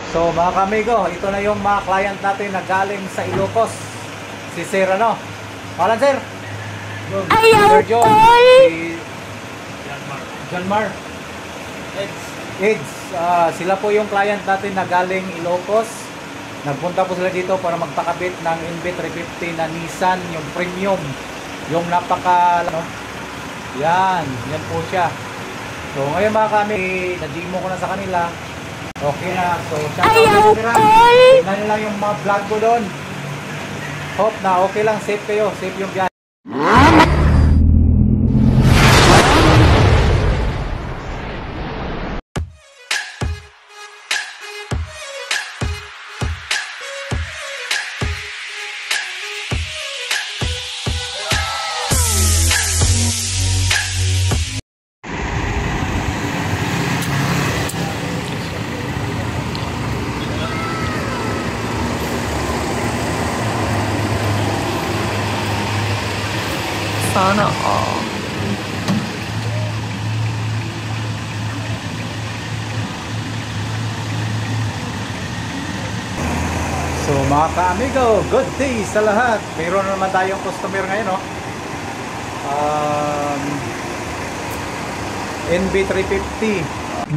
So mga kamigo, ito na yung mga client natin na galing sa Ilocos. Si Sir ano? Pangalan Sir? Sir John. Si Janmar. Eds. Sila po yung client natin na galing Ilocos. Nagpunta po sila dito para magpakabit ng NB350 na Nissan, yung premium. Yung napaka ano, yan po siya. So ngayon mga kami, na-demo ko na sa kanila. Okay na. So ayaw ko. Tingnan lang yung mga vlog ko doon. Hope na okay lang, safe kayo, safe yung biyahe. Sana all. So mga ka-amigo, good day sa lahat. Mayroon na naman tayong customer ngayon, no? NB350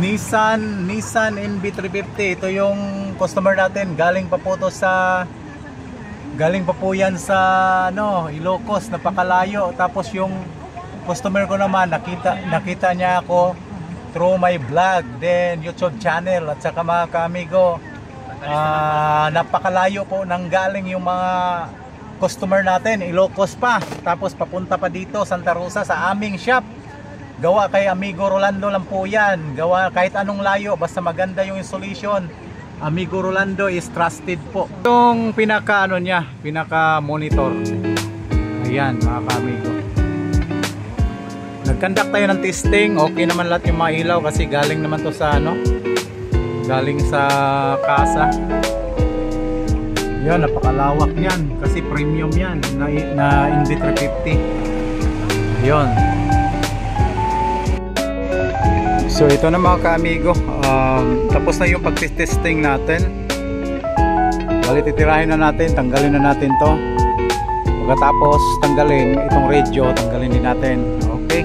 Nissan NB350. Ito yung customer natin. Galing pa po yan sa ano, Ilocos, napakalayo. Tapos yung customer ko naman nakita niya ako through my vlog, then YouTube channel. At saka mga ka-amigo, napakalayo po nang galing yung mga customer natin, Ilocos pa. Tapos papunta pa dito Santa Rosa sa aming shop. Gawa kay Amigo Rolando lang po yan. Gawa kahit anong layo, basta maganda yung installation. Amigo Rolando is trusted po. Yung pinaka ano niya, pinaka monitor. Ayan mga ka-amigo. Nag-conduct tayo ng testing. Okay naman lahat yung mga ilaw kasi galing naman to sa ano, galing sa kasa. Yan, napakalawak yan kasi premium yan na NB350. Yun. So ito na mga ka-amigo, tapos na yung pag-testing natin. Bali titirahin na natin, tanggalin na natin to. Pagkatapos tanggalin itong radio, tanggalin din natin. Okay.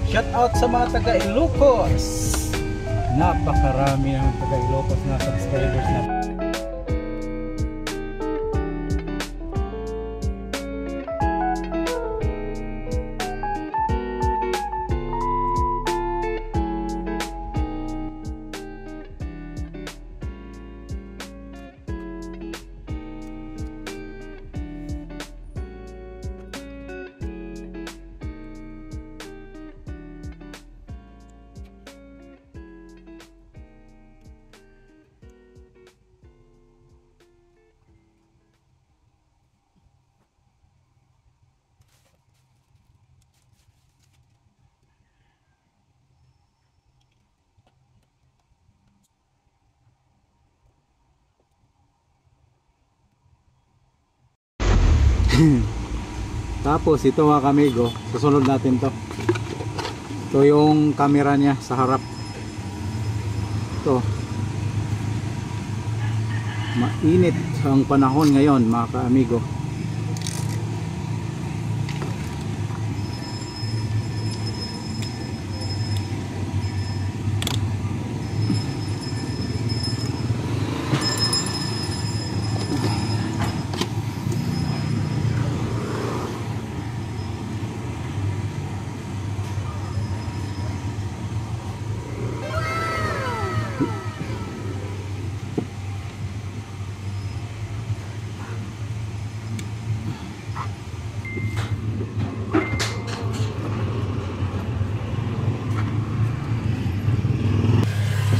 Shout out sa mga taga Ilocos. Napakarami ng taga Ilocos na subscribers na. Tapos ito mga kamigo, susunod natin to. Ito yung camera niya sa harap. Ito. Mainit ang panahon ngayon mga ka-amigo.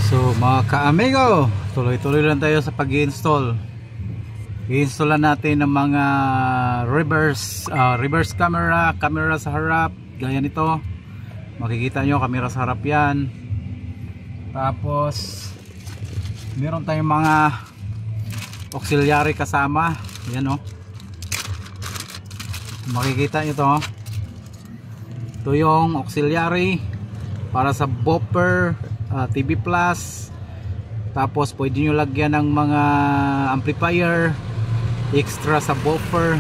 So mga ka-amigo, tuloy-tuloy lang tayo sa pag-i-install. I-install natin ng mga reverse camera, camera sa harap, gaya nito. Makikita nyo, camera sa harap yan. Tapos meron tayong mga auxiliary kasama. Yan o. Makikita nyo to. Ito yung auxiliary para sa buffer, TV plus. Tapos pwede nyo lagyan ng mga amplifier extra sa buffer,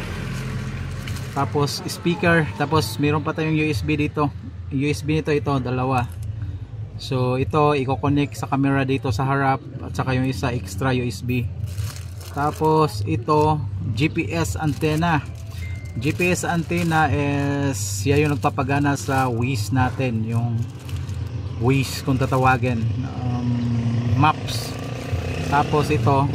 tapos speaker. Tapos meron pa tayong USB dito. USB nito, ito dalawa. So ito i-connect sa camera dito sa harap, at saka yung isa extra USB. Tapos ito GPS antenna. GPS antenna is yan yung nagpapagana sa Waze natin, yung Waze kung tatawagin, maps. Tapos ito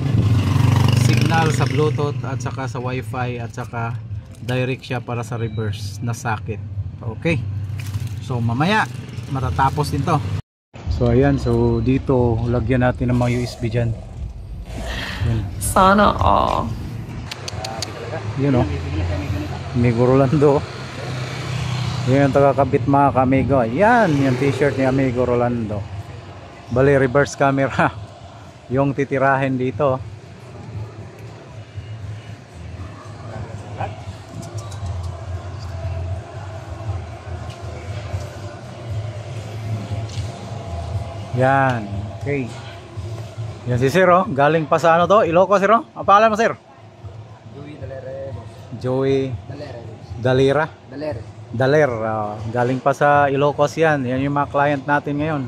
signal sa Bluetooth at saka sa Wi-Fi, at saka direct siya para sa reverse na socket. Okay, so mamaya matatapos din to. So ayan, so dito lagyan natin ng mga USB dyan. Yan. Sana all. Yun o, Amigo Rolando. Yan yung tagakabit mga ka-amigo. Yan yung t-shirt ni Amigo Rolando. Bali reverse camera yung titirahin dito. Yan, okay. Yan si Sir, oh. Galing pa sa ano to? Ilocos, Sir, oh. Ang pangalan mo, Sir? Joey Dalere. Joey Dalere. Dalira? Dalere. Daler. Galing pa sa Ilocos yan. Yan yung mga client natin ngayon.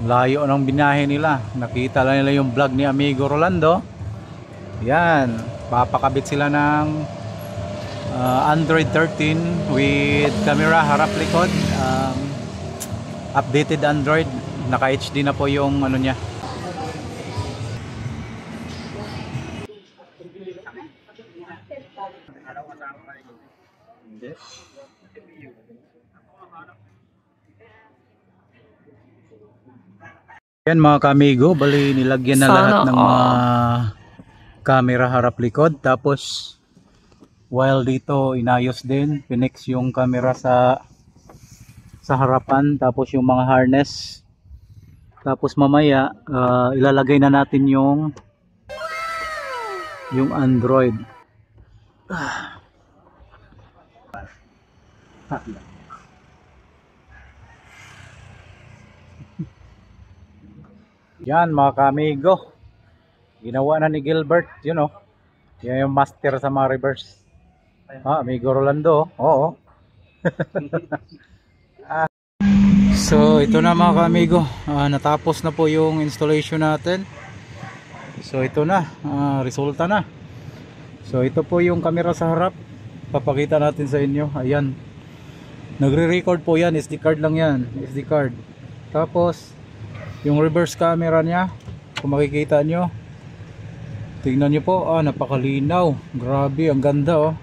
Layo ng binahe nila. Nakita lang nila yung vlog ni Amigo Rolando. Yan. Papakabit sila ng Android 13 with camera harap likod. Updated Android. Naka HD na po yung ano niya. Yan mga ka-amigo, bali nilagyan na lahat ng mga camera harap likod. Tapos while dito inayos din, pinex yung camera sa harapan, tapos yung mga harness. Tapos mamaya ilalagay na natin yung Android. Yan mga ka-amigo, ginawa na ni Gilbert, you know. Yan yung master sa mga reverse. Amigo Rolando, oo. So ito na mga ka-amigo, natapos na po yung installation natin. So ito na, resulta na. So ito po yung camera sa harap, papakita natin sa inyo. Ayan, nagre-record po yan, SD card lang yan, SD card. Tapos yung reverse camera niya, kung makikita nyo, tingnan nyo po, napakalinaw, grabe, ang ganda oh.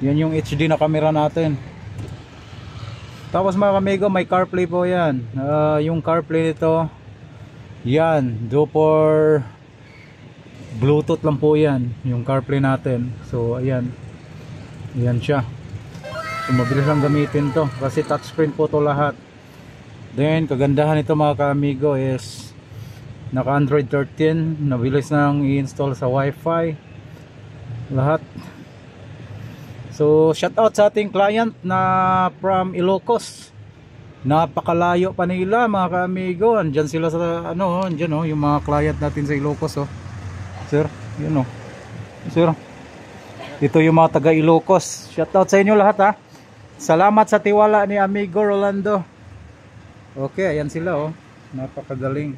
Yan yung HD na camera natin. Tapos mga ka-amigo, may CarPlay po yan. Yung CarPlay nito, yan, do for Bluetooth lang po yan, yung CarPlay natin. So ayan, ayan siya. So mabilis lang gamitin to, kasi touchscreen po to lahat. Then kagandahan nito mga ka-amigo is naka Android 13, nabilis nang i-install sa Wi-Fi lahat. So shout out sa ating client na from Ilocos. Napakalayo pa nila mga ka-amigo. Andyan sila sa ano, andyan oh, yung mga client natin sa Ilocos oh. Sir, yun oh. Sir, ito yung mga taga Ilocos. Shout out sa inyo lahat ha. Salamat sa tiwala ni Amigo Rolando. Okay, ayan sila oh. Napakagaling.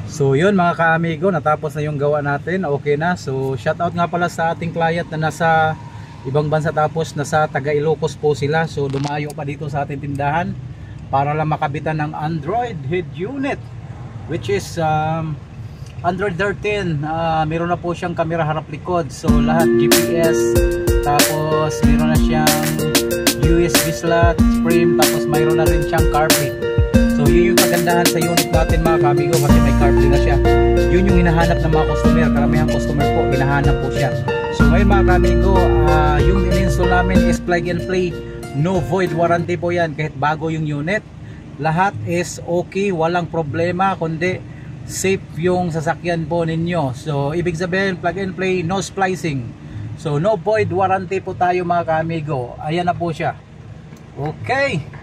So yun mga ka-amigo, natapos na yung gawa natin. Okay na. So shout out nga pala sa ating client na nasa ibang bansa, tapos nasa taga Ilocos po sila. So dumayo pa dito sa ating tindahan para lang makabitan ng Android head unit, which is Android 13. Meron na po siyang camera harap likod. So lahat GPS, tapos mayroon na siyang USB slot, frame, tapos mayroon na rin siyang CarPlay. So yun yung kagandahan sa unit natin mga kamigo, kasi may CarPlay na siya. Yun yung hinahanap ng mga customer, karamihan customer po, hinahanap po siya. So ngayon mga kamigo, yung in-install namin is plug and play, no void warranty po yan, kahit bago yung unit. Lahat is okay, walang problema, kundi safe yung sasakyan po ninyo. So ibig sabihin, plug and play, no splicing. So no void warranty po tayo mga kamigo. Ayan na po siya. Okay.